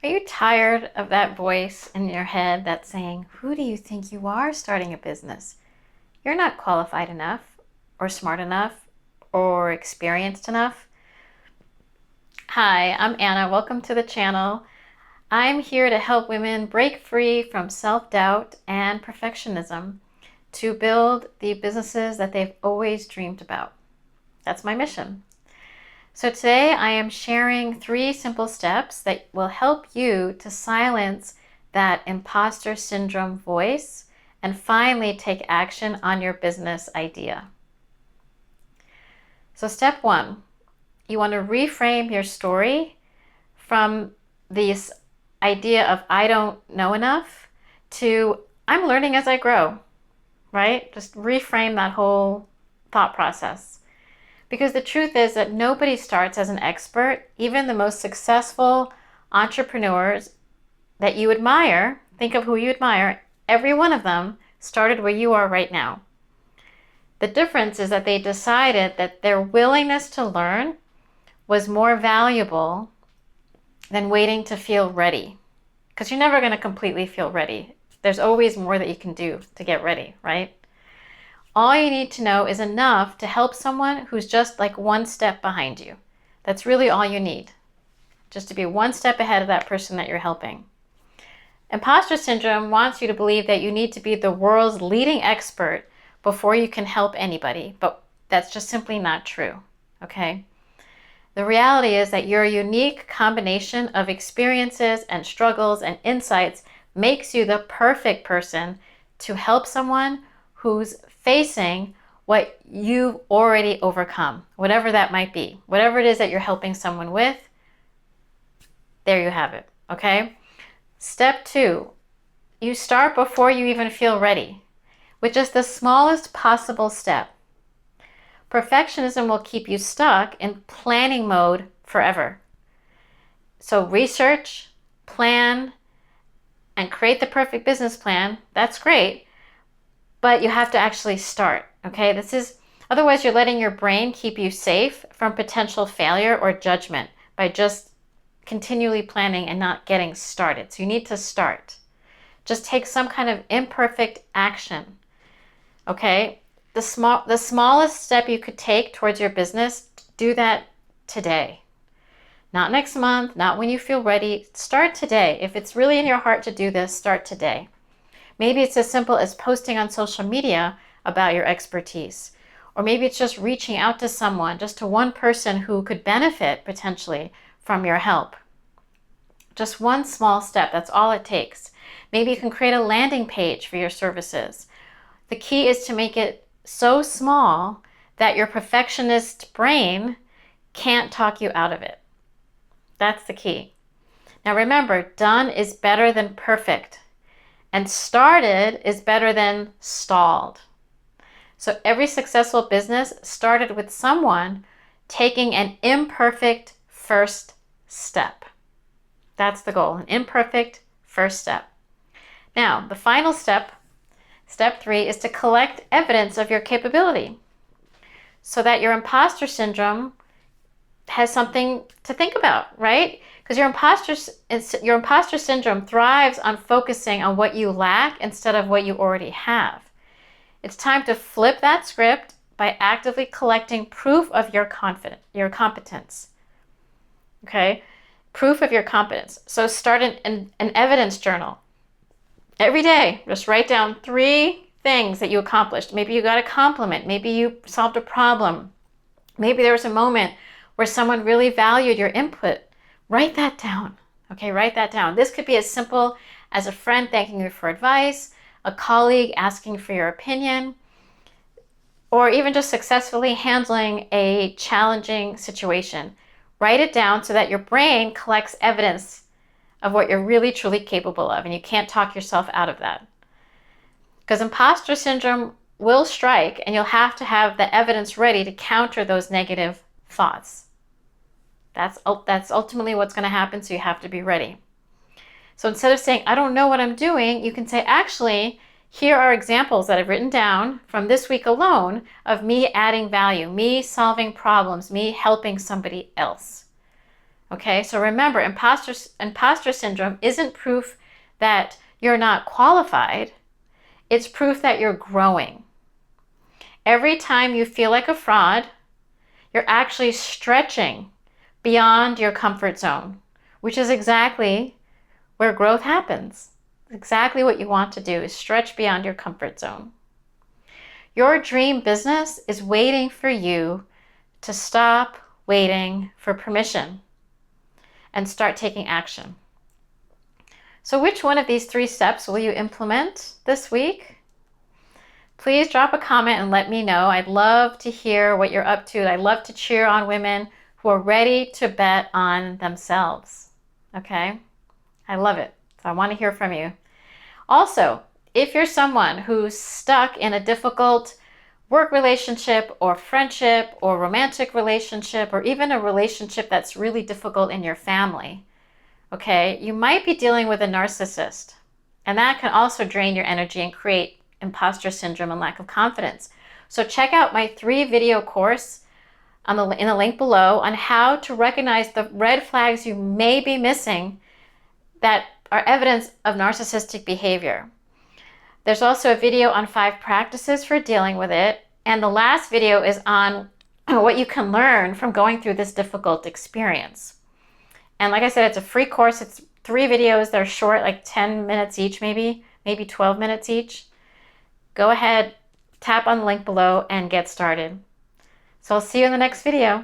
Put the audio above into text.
Are you tired of that voice in your head that's saying, who do you think you are starting a business? You're not qualified enough, or smart enough, or experienced enough. Hi, I'm Anna. Welcome to the channel. I'm here to help women break free from self-doubt and perfectionism to build the businesses that they've always dreamed about. That's my mission. So today I am sharing 3 simple steps that will help you to silence that imposter syndrome voice and finally take action on your business idea. So step 1, you want to reframe your story from this idea of I don't know enough to I'm learning as I grow, right? Just reframe that whole thought process. Because the truth is that nobody starts as an expert. Even the most successful entrepreneurs that you admire, think of who you admire, every one of them started where you are right now. The difference is that they decided that their willingness to learn was more valuable than waiting to feel ready. Because you're never going to completely feel ready. There's always more that you can do to get ready, right? All you need to know is enough to help someone who's just like one step behind you. That's really all you need, just to be one step ahead of that person that you're helping. Imposter syndrome wants you to believe that you need to be the world's leading expert before you can help anybody, but that's just simply not true, okay? The reality is that your unique combination of experiences and struggles and insights makes you the perfect person to help someone who's facing what you've already overcome, whatever that might be. Whatever it is that you're helping someone with, there you have it, okay? Step 2, you start before you even feel ready, with just the smallest possible step. Perfectionism will keep you stuck in planning mode forever. So research, plan, and create the perfect business plan. That's great. But you have to actually start, okay? Otherwise you're letting your brain keep you safe from potential failure or judgment by just continually planning and not getting started. So you need to start. Just take some kind of imperfect action, okay? The smallest step you could take towards your business, do that today. Not next month, not when you feel ready. Start today. If it's really in your heart to do this, start today. Maybe it's as simple as posting on social media about your expertise. Or maybe it's just reaching out to someone, just to one person who could benefit potentially from your help. Just one small step, that's all it takes. Maybe you can create a landing page for your services. The key is to make it so small that your perfectionist brain can't talk you out of it. That's the key. Now remember, done is better than perfect. And started is better than stalled. So every successful business started with someone taking an imperfect first step. That's the goal, an imperfect first step. Now, the final step, step 3, is to collect evidence of your capability so that your imposter syndrome has something to think about, right? Because your imposter syndrome thrives on focusing on what you lack instead of what you already have. It's time to flip that script by actively collecting proof of your competence. Okay? Proof of your competence. So start an evidence journal. Every day, just write down 3 things that you accomplished. Maybe you got a compliment. Maybe you solved a problem. Maybe there was a moment where someone really valued your input. Write that down, okay? Write that down. This could be as simple as a friend thanking you for advice, a colleague asking for your opinion, or even just successfully handling a challenging situation. Write it down so that your brain collects evidence of what you're really truly capable of, and you can't talk yourself out of that. Because imposter syndrome will strike, and you'll have to have the evidence ready to counter those negative thoughts. That's ultimately what's going to happen, so you have to be ready. So instead of saying, I don't know what I'm doing, you can say, actually, here are examples that I've written down from this week alone of me adding value, me solving problems, me helping somebody else. Okay, so remember, imposter syndrome isn't proof that you're not qualified. It's proof that you're growing. Every time you feel like a fraud, you're actually stretching beyond your comfort zone, which is exactly where growth happens. Exactly what you want to do is stretch beyond your comfort zone. Your dream business is waiting for you to stop waiting for permission and start taking action. So which one of these 3 steps will you implement this week? Please drop a comment and let me know. I'd love to hear what you're up to. I love to cheer on women who are ready to bet on themselves. Okay? I love it. So I want to hear from you. Also, if you're someone who's stuck in a difficult work relationship or friendship or romantic relationship or even a relationship that's really difficult in your family, okay, you might be dealing with a narcissist. And that can also drain your energy and create imposter syndrome and lack of confidence. So check out my 3-video course in the link below on how to recognize the red flags you may be missing that are evidence of narcissistic behavior. There's also a video on 5 practices for dealing with it. And the last video is on what you can learn from going through this difficult experience. And like I said, it's a free course. It's 3 videos. They're short, like 10 minutes each, maybe 12 minutes each. Go ahead, tap on the link below and get started. So I'll see you in the next video.